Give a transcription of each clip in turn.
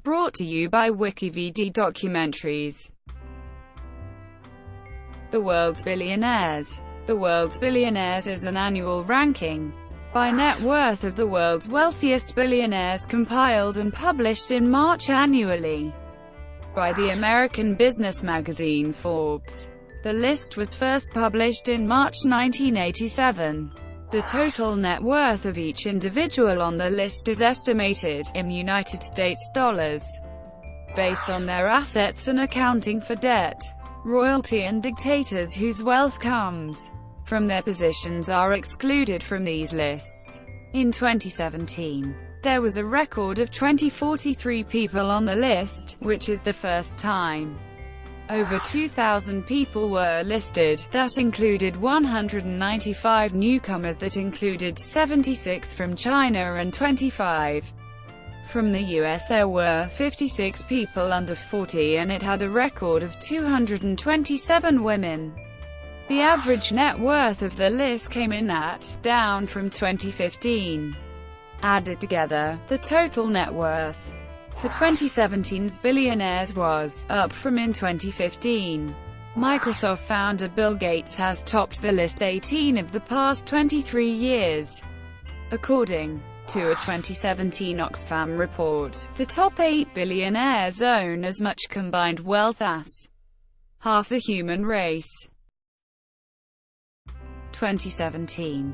brought to you by WikiVidi Documentaries. The World's Billionaires. The World's Billionaires is an annual ranking by net worth of the world's wealthiest billionaires compiled and published in March annually by the American business magazine Forbes. The list was first published in March 1987. The total net worth of each individual on the list is estimated, in United States dollars, based on their assets and accounting for debt. Royalty and dictators whose wealth comes from their positions are excluded from these lists. In 2017, there was a record of 43 people on the list, which is the first time over 2,000 people were listed. That included 195 newcomers, that included 76 from China and 25 from the US. There were 56 people under 40 and it had a record of 227 women. The average net worth of the list came in at, down from 2015. Added together, the total net worth for 2017's billionaires was up from in 2015. Microsoft founder Bill Gates has topped the list 18 of the past 23 years. According to a 2017 Oxfam report, the top 8 billionaires own as much combined wealth as half the human race. 2017.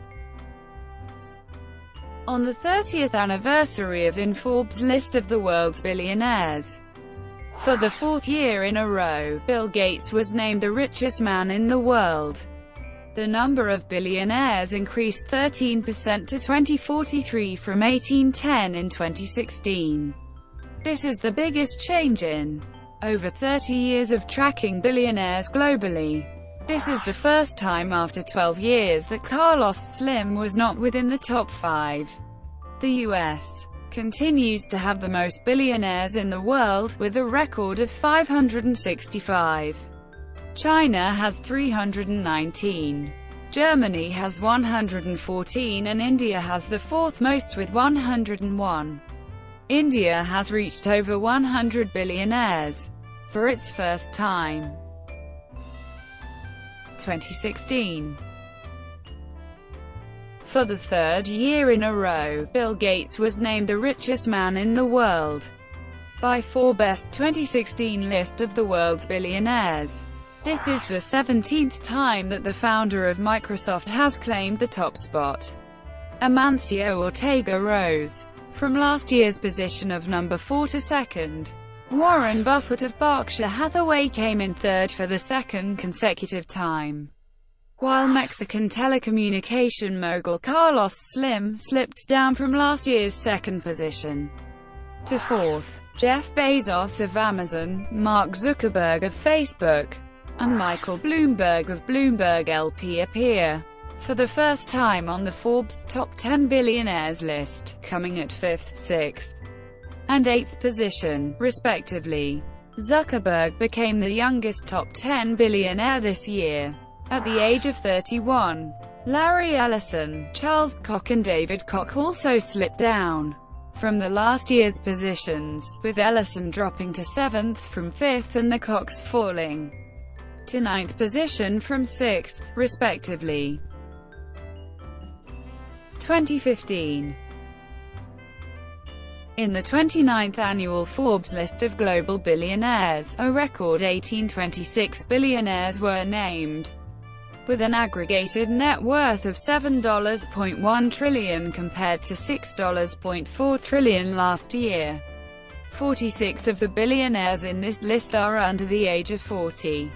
On the 30th anniversary of Forbes' list of the world's billionaires, for the 4th year in a row, Bill Gates was named the richest man in the world. The number of billionaires increased 13% to 2043 from 1810 in 2016. This is the biggest change in over 30 years of tracking billionaires globally. This is the first time after 12 years that Carlos Slim was not within the top 5. The US continues to have the most billionaires in the world, with a record of 565. China has 319. Germany has 114 and India has the 4th most with 101. India has reached over 100 billionaires for its first time. 2016. For the 3rd year in a row, Bill Gates was named the richest man in the world by Forbes' 2016 list of the world's billionaires. This is the 17th time that the founder of Microsoft has claimed the top spot. Amancio Ortega rose from last year's position of number 4 to 2nd. Warren Buffett of Berkshire Hathaway came in 3rd for the 2nd consecutive time, while Mexican telecommunication mogul Carlos Slim slipped down from last year's 2nd position to 4th. Jeff Bezos of Amazon, Mark Zuckerberg of Facebook, and Michael Bloomberg of Bloomberg LP appear for the first time on the Forbes Top 10 Billionaires list, coming at 5th, 6th, and 8th position, respectively. Zuckerberg became the youngest top 10 billionaire this year, at the age of 31. Larry Ellison, Charles Koch and David Koch also slipped down from the last year's positions, with Ellison dropping to 7th from 5th and the Kochs falling to 9th position from 6th, respectively. 2015. In the 29th annual Forbes list of global billionaires, a record 1,826 billionaires were named, with an aggregated net worth of $7.1 trillion compared to $6.4 trillion last year. 46 of the billionaires in this list are under the age of 40.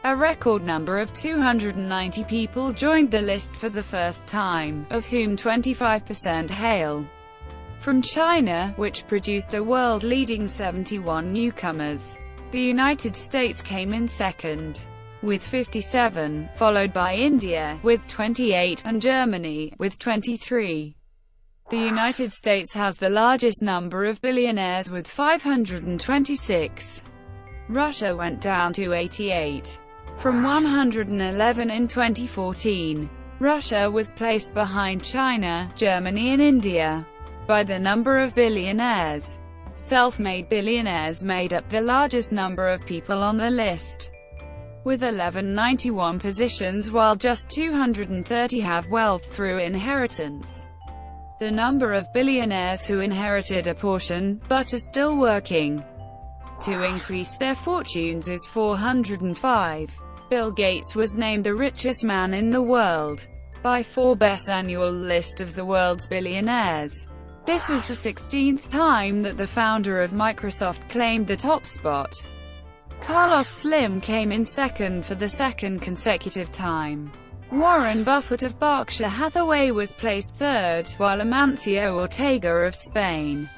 A record number of 290 people joined the list for the first time, of whom 25% hail from China, which produced a world-leading 71 newcomers. The United States came in 2nd, with 57, followed by India, with 28, and Germany, with 23. The United States has the largest number of billionaires with 526. Russia went down to 88, from 111 in 2014. Russia was placed behind China, Germany and India by the number of billionaires. Self-made billionaires made up the largest number of people on the list, with 1191 positions, while just 230 have wealth through inheritance. The number of billionaires who inherited a portion, but are still working to increase their fortunes is 405. Bill Gates was named the richest man in the world by Forbes' annual list of the world's billionaires. This was the 16th time that the founder of Microsoft claimed the top spot. Carlos Slim came in second for the second consecutive time. Warren Buffett of Berkshire Hathaway was placed third, while Amancio Ortega of Spain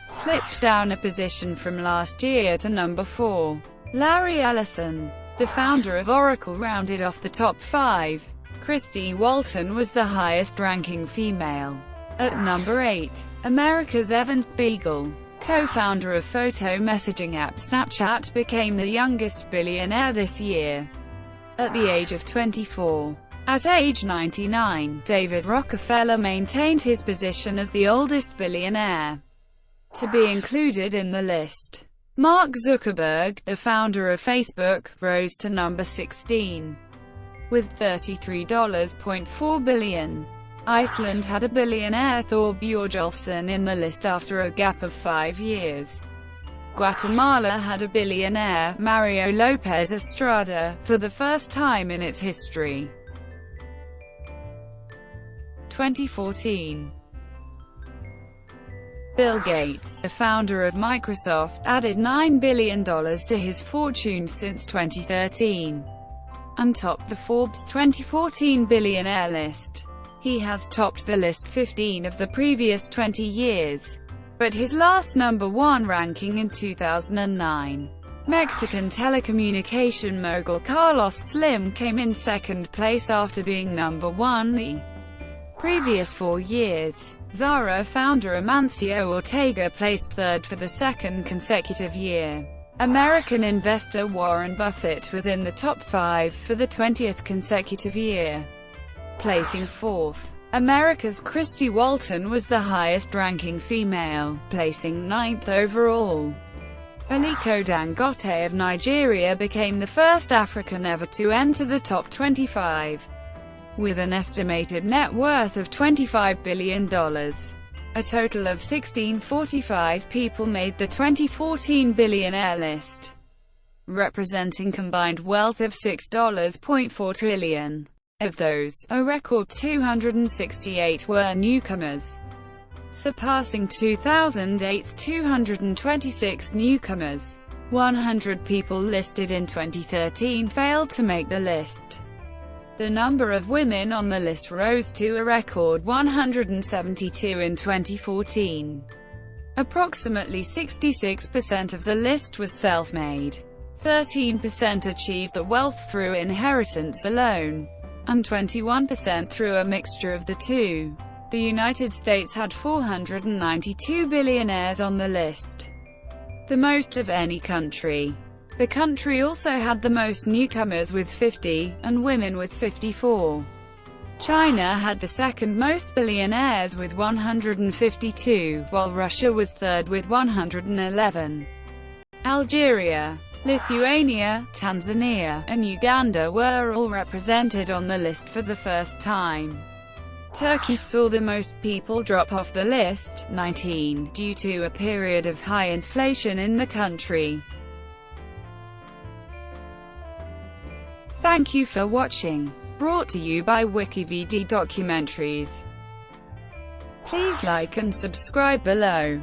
slipped down a position from last year to number 4. Larry Ellison, the founder of Oracle, rounded off the top 5. Christy Walton was the highest-ranking female. At number 8, America's Evan Spiegel, co-founder of photo messaging app Snapchat, became the youngest billionaire this year, at the age of 24. At age 99, David Rockefeller maintained his position as the oldest billionaire to be included in the list. Mark Zuckerberg, the founder of Facebook, rose to number 16, with $33.4 billion. Iceland had a billionaire, Thor Bjorgolfsson, in the list after a gap of 5 years. Guatemala had a billionaire, Mario Lopez Estrada, for the first time in its history. 2014. Bill Gates, the founder of Microsoft, added $9 billion to his fortune since 2013, and topped the Forbes 2014 billionaire list. He has topped the list 15 of the previous 20 years, but his last number 1 ranking in 2009. Mexican telecommunication mogul Carlos Slim came in second place after being number 1 the previous 4 years. Zara founder Amancio Ortega placed third for the second consecutive year. American investor Warren Buffett was in the top 5 for the 20th consecutive year, placing fourth. America's Christy Walton was the highest-ranking female, placing 9th overall. Aliko Dangote of Nigeria became the first African ever to enter the top 25, with an estimated net worth of $25 billion. A total of 1,645 people made the 2014 billionaire list, representing combined wealth of $6.4 trillion. Of those, a record 268 were newcomers, surpassing 2008's 226 newcomers. 100 people listed in 2013 failed to make the list. The number of women on the list rose to a record 172 in 2014. Approximately 66% of the list was self-made. 13% achieved the wealth through inheritance alone, and 21% through a mixture of the two. The United States had 492 billionaires on the list, the most of any country. The country also had the most newcomers with 50, and women with 54. China had the second most billionaires with 152, while Russia was third with 111. Algeria, Lithuania, Tanzania, and Uganda were all represented on the list for the first time. Turkey saw the most people drop off the list, 19, due to a period of high inflation in the country. Thank you for watching. Brought to you by WikiVidi Documentaries. Please like and subscribe below.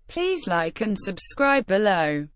Please like and subscribe below.